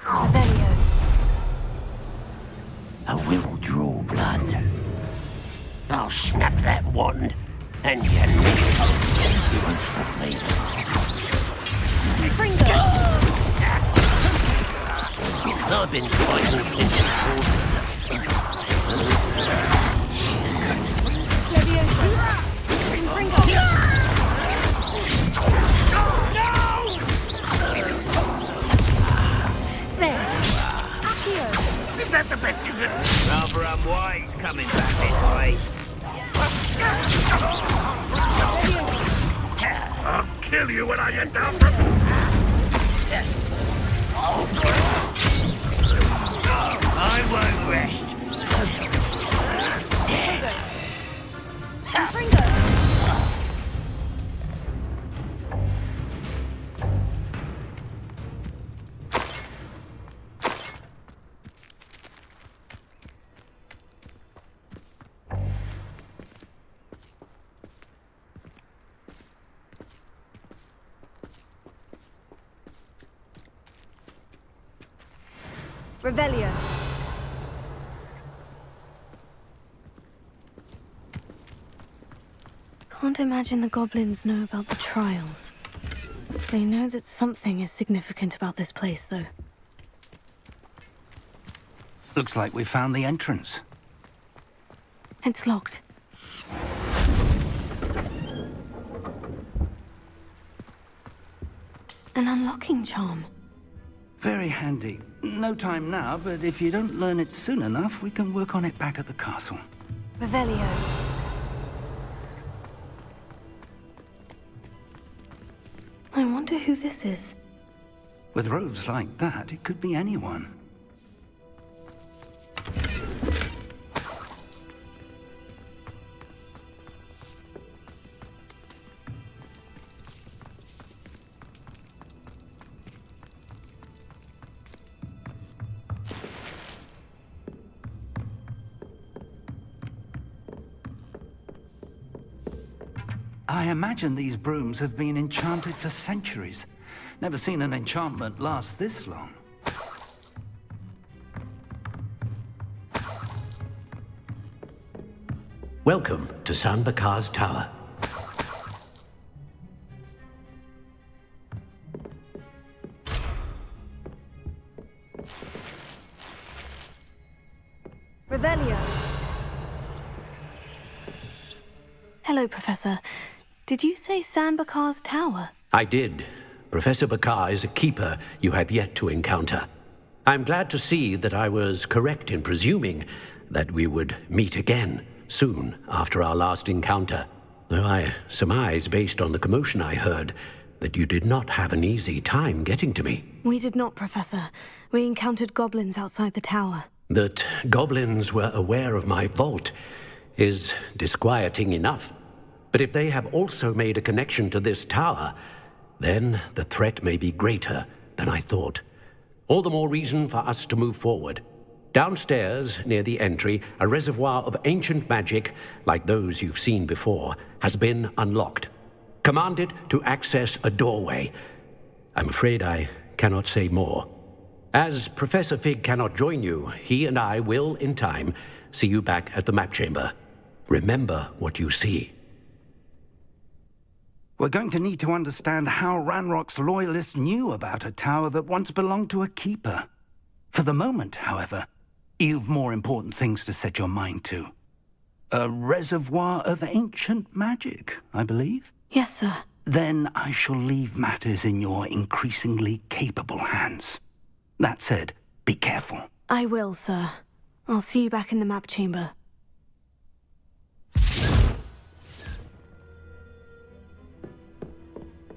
Revelio. I will draw blood. I'll snap that wand, and you won't stop me. Fringo. I've been fighting since Leviosa. Fringo. There. Accio. Is that the best you can? Rather unwise coming back this way. I'll kill you when I get down from... I won't rest. Fringo. Revelio. Can't imagine the goblins know about the trials. They know that something is significant about this place, though. Looks like we found the entrance. It's locked. An unlocking charm. Very handy. No time now, but if you don't learn it soon enough, we can work on it back at the castle. Revelio. I wonder who this is. With robes like that, it could be anyone. I imagine these brooms have been enchanted for centuries. Never seen an enchantment last this long. Welcome to San Bakar's Tower. Revelio. Hello, Professor. Did you say San Bakar's Tower? I did. Professor Bakar is a keeper you have yet to encounter. I'm glad to see that I was correct in presuming that we would meet again soon after our last encounter, though I surmise, based on the commotion I heard, that you did not have an easy time getting to me. We did not, Professor. We encountered goblins outside the tower. That goblins were aware of my vault is disquieting enough. But if they have also made a connection to this tower, then the threat may be greater than I thought. All the more reason for us to move forward. Downstairs, near the entry, a reservoir of ancient magic, like those you've seen before, has been unlocked. Commanded to access a doorway. I'm afraid I cannot say more. As Professor Fig cannot join you, he and I will, in time, see you back at the map chamber. Remember what you see. We're going to need to understand how Ranrock's loyalists knew about a tower that once belonged to a keeper. For the moment, however, you've more important things to set your mind to. A reservoir of ancient magic, I believe? Yes, sir. Then I shall leave matters in your increasingly capable hands. That said, be careful. I will, sir. I'll see you back in the map chamber.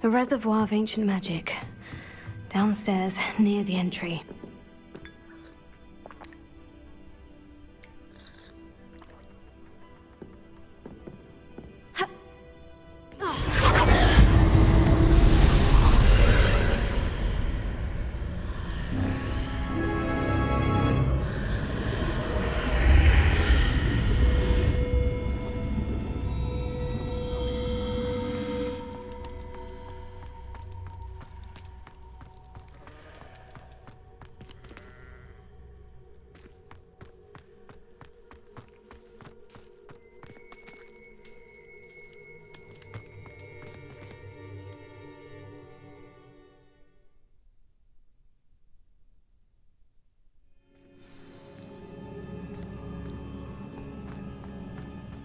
A reservoir of ancient magic. Downstairs, near the entry.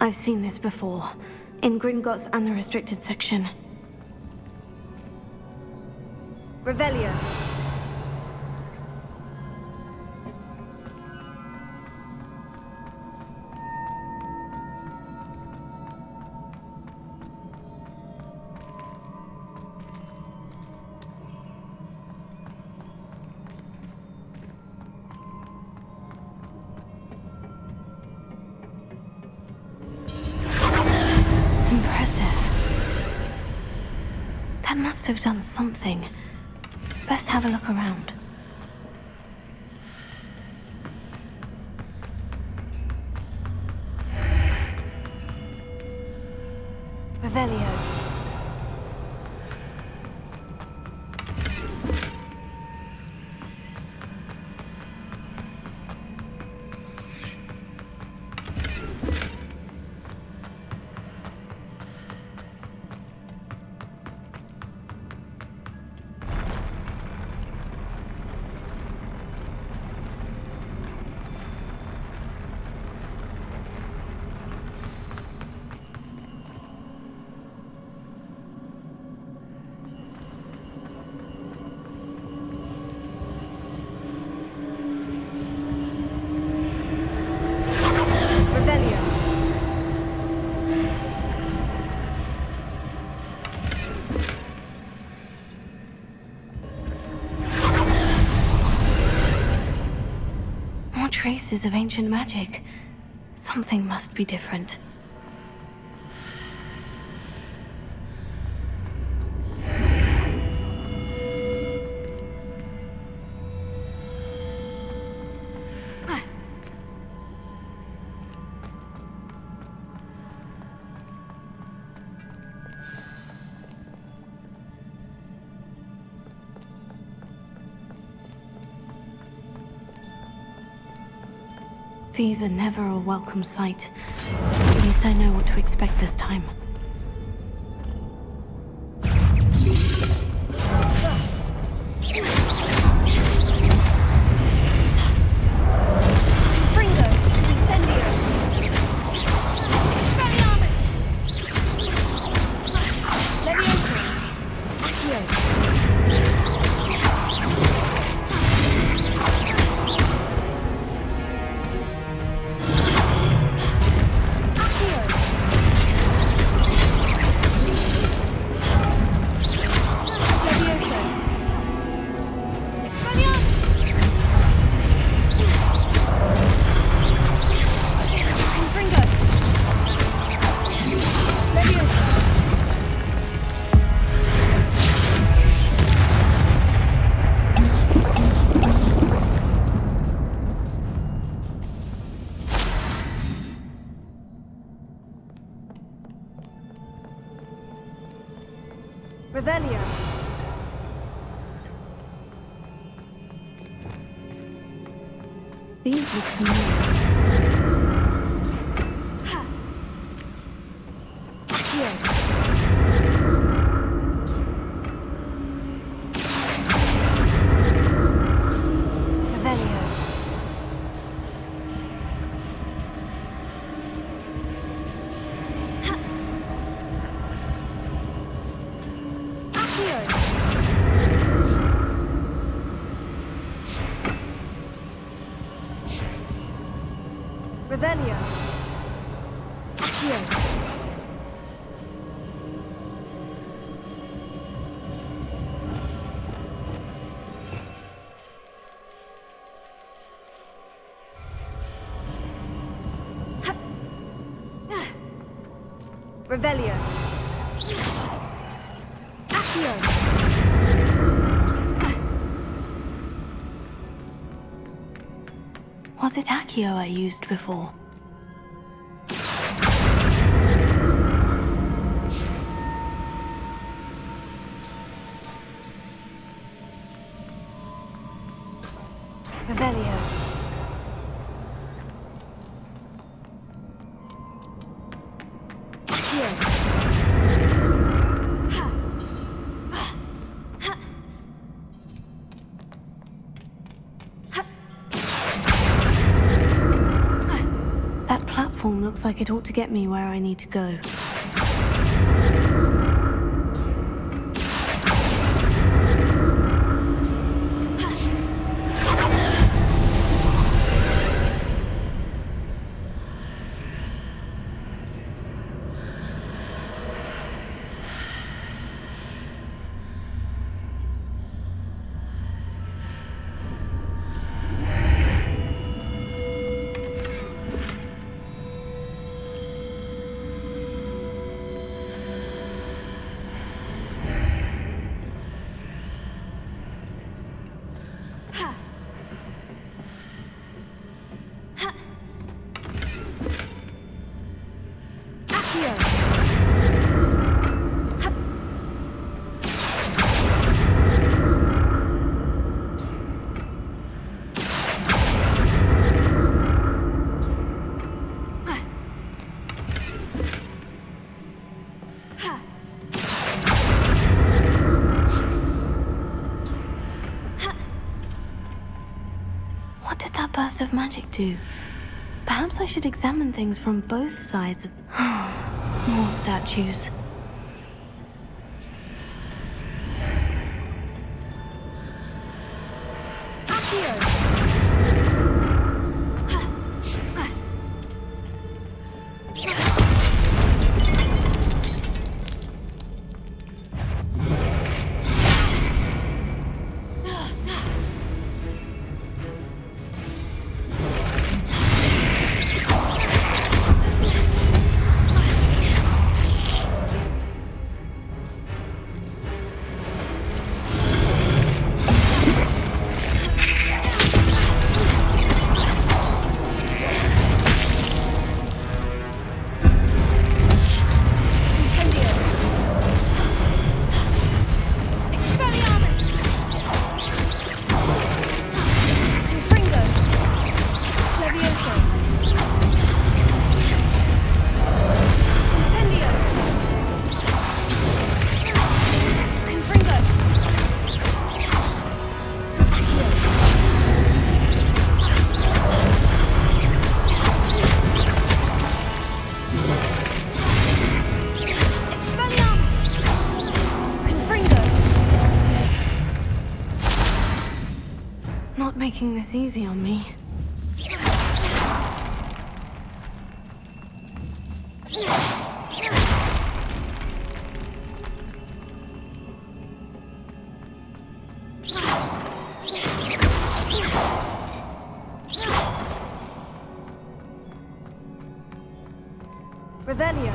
I've seen this before, in Gringotts and the restricted section. Revelio. That must have done something. Best have a look around. Revelio. Traces of ancient magic. Something must be different. These are never a welcome sight. At least I know what to expect this time. Revelio. These look familiar. Here. Revelio. Revelio. Here. Revelio. Accio. Was it Accio I used before? Revelio. Here. That platform platform looks like it ought to get me where I need to go. Burst of magic do? Perhaps I should examine things from both sides of... More statues. Making this easy on me. Revelio.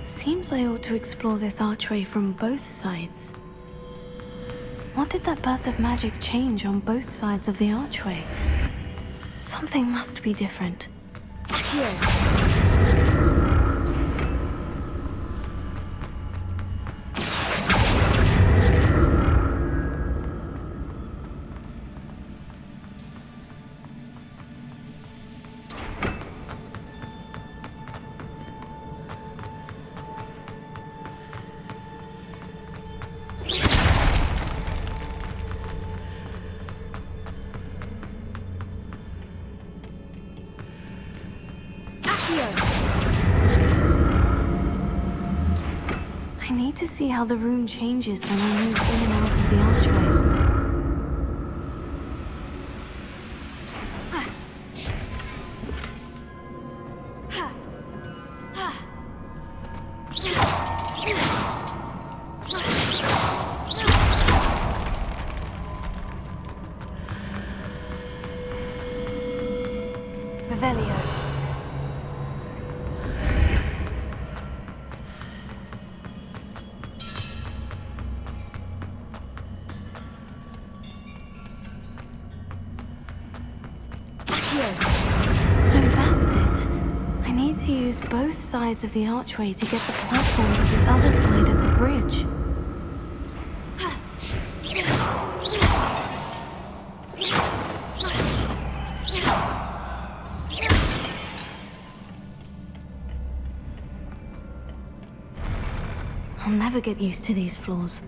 Seems I ought to explore this archway from both sides. What did that burst of magic change on both sides of the archway? Something must be different. Here. like to see how the room changes when I move in and out of the archway. So that's it. I need to use both sides of the archway to get the platform to the other side of the bridge. I'll never get used to these floors.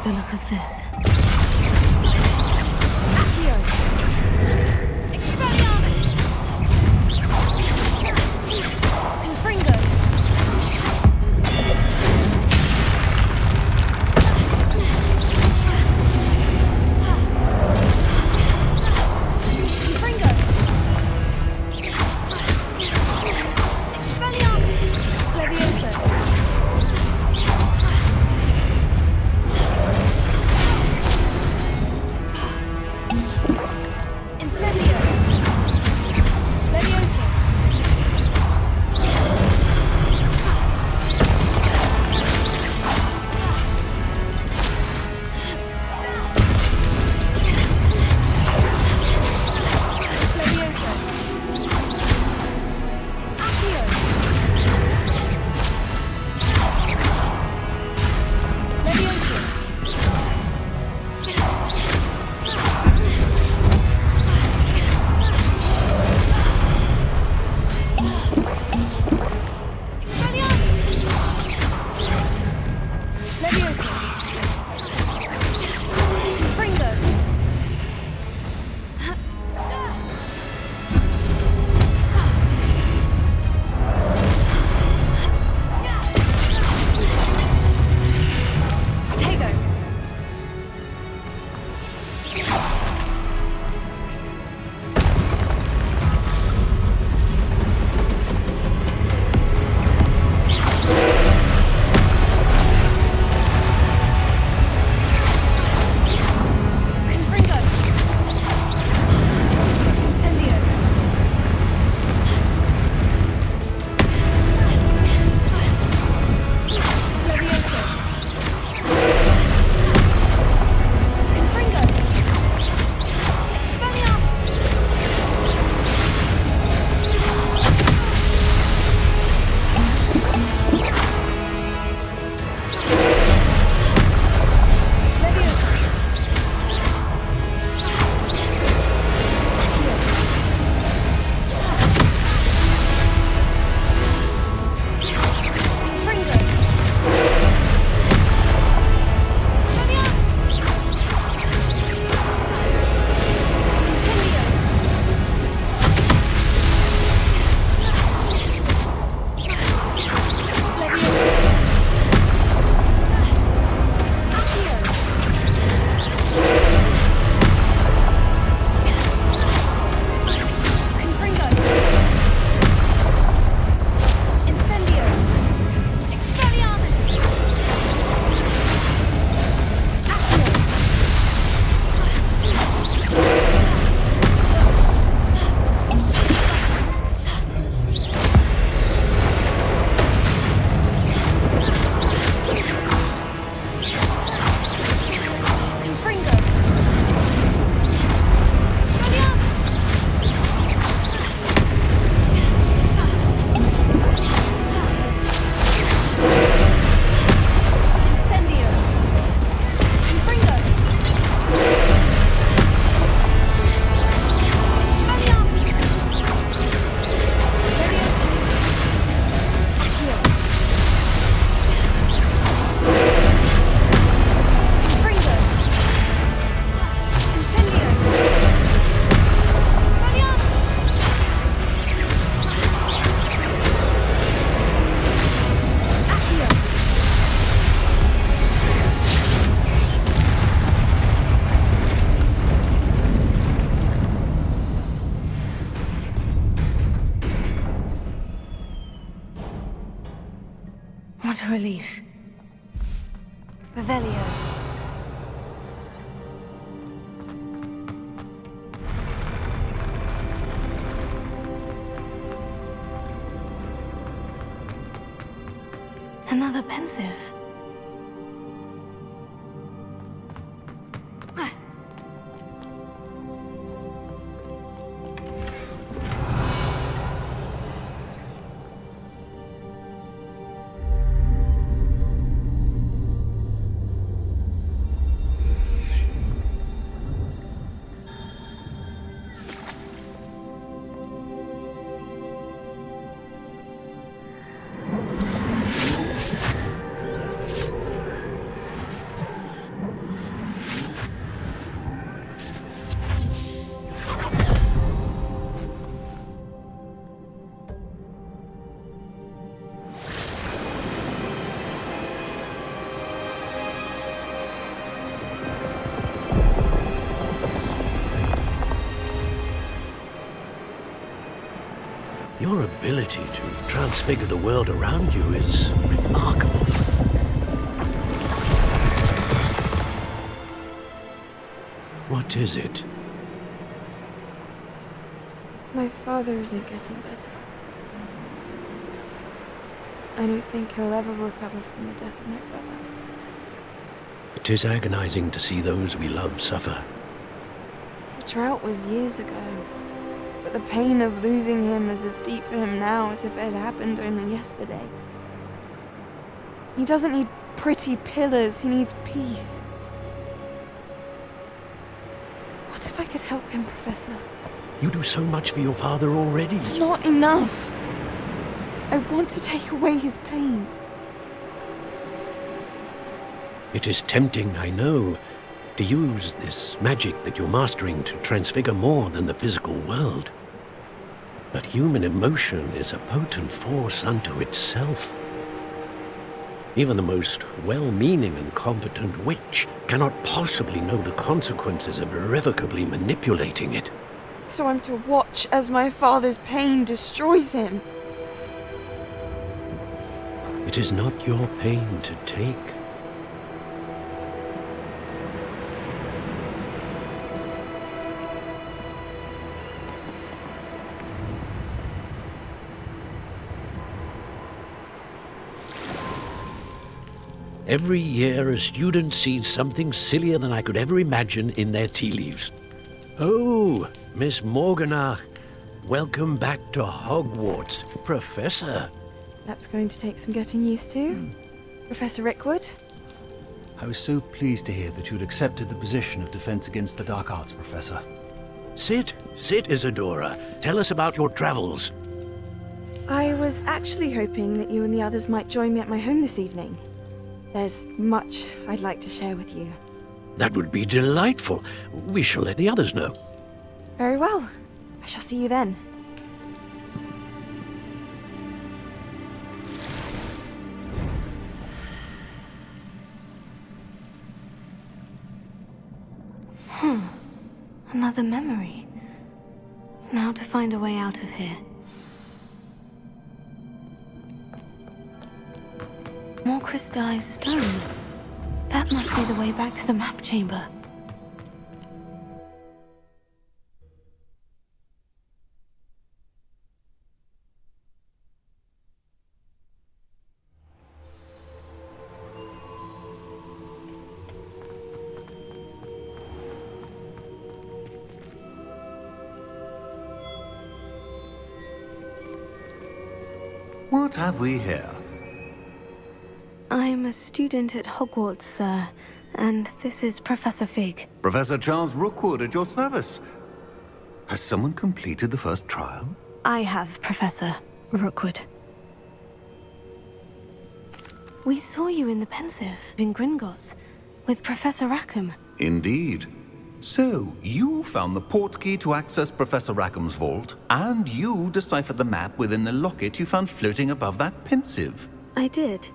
The look of this. What a relief. Revelio. Another pensive. Your ability to transfigure the world around you is remarkable. What is it? My father isn't getting better. I don't think he'll ever recover from the death of my brother. It is agonizing to see those we love suffer. The drought was years ago, but the pain of losing him is as deep for him now as if it had happened only yesterday. He doesn't need pretty pillars, he needs peace. What if I could help him, Professor? You do so much for your father already. It's not enough. I want to take away his pain. It is tempting, I know, to use this magic that you're mastering to transfigure more than the physical world. But human emotion is a potent force unto itself. Even the most well-meaning and competent witch cannot possibly know the consequences of irrevocably manipulating it. So I'm to watch as my father's pain destroys him. It is not your pain to take. Every year, a student sees something sillier than I could ever imagine in their tea leaves. Oh, Miss Morganach, welcome back to Hogwarts, Professor. That's going to take some getting used to. Professor Rickwood? I was so pleased to hear that you'd accepted the position of Defense Against the Dark Arts, Professor. Sit, Isadora. Tell us about your travels. I was actually hoping that you and the others might join me at my home this evening. There's much I'd like to share with you. That would be delightful. We shall let the others know. Very well. I shall see you then. Another memory. Now to find a way out of here. More crystallized stone. That must be the way back to the map chamber. What have we here? I'm a student at Hogwarts, sir, and this is Professor Fig. Professor Charles Rookwood at your service. Has someone completed the first trial? I have, Professor Rookwood. We saw you in the Pensive in Gringotts with Professor Rackham. Indeed. So, you found the portkey to access Professor Rackham's vault, and you deciphered the map within the locket you found floating above that Pensive. I did.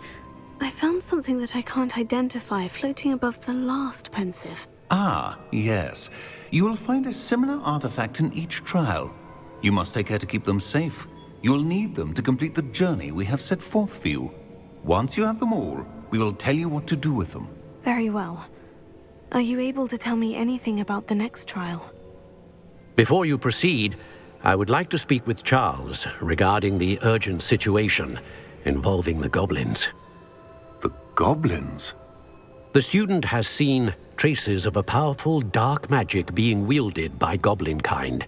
I found something that I can't identify floating above the last Pensive. Ah, yes. You will find a similar artifact in each trial. You must take care to keep them safe. You will need them to complete the journey we have set forth for you. Once you have them all, we will tell you what to do with them. Very well. Are you able to tell me anything about the next trial? Before you proceed, I would like to speak with Charles regarding the urgent situation involving the goblins. The goblins? The student has seen traces of a powerful dark magic being wielded by goblin kind.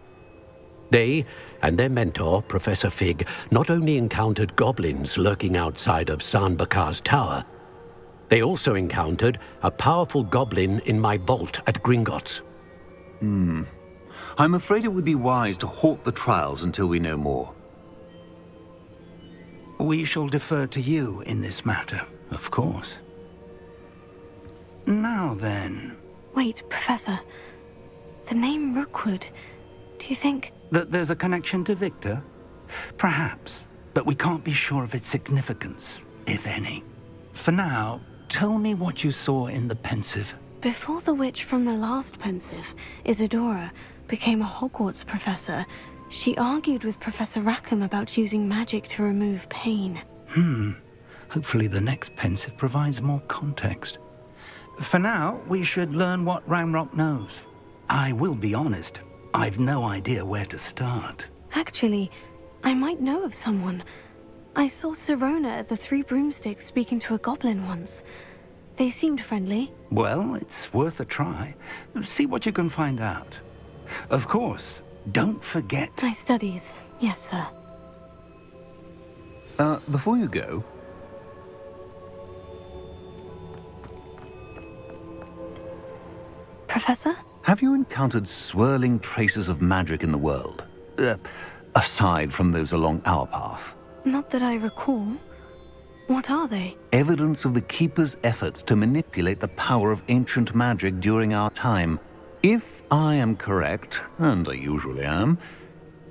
They and their mentor, Professor Fig, not only encountered goblins lurking outside of San Bakar's tower, they also encountered a powerful goblin in my vault at Gringotts. I'm afraid it would be wise to halt the trials until we know more. We shall defer to you in this matter, of course. Now then... Wait, Professor. The name Rookwood. Do you think... that there's a connection to Victor? Perhaps, but we can't be sure of its significance, if any. For now, tell me what you saw in the Pensive. Before the witch from the last Pensive, Isadora, became a Hogwarts professor, she argued with Professor Rackham about using magic to remove pain. Hopefully the next Pensive provides more context. For now, we should learn what Ranrock knows. I will be honest, I've no idea where to start. Actually, I might know of someone. I saw Sirona at the Three Broomsticks speaking to a goblin once. They seemed friendly. Well, it's worth a try. See what you can find out. Of course, don't forget... My studies, yes, sir. Before you go... Professor? Have you encountered swirling traces of magic in the world? Aside from those along our path? Not that I recall. What are they? Evidence of the Keeper's efforts to manipulate the power of ancient magic during our time. If I am correct, and I usually am,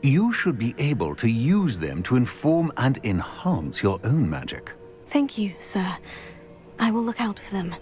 you should be able to use them to inform and enhance your own magic. Thank you, sir. I will look out for them.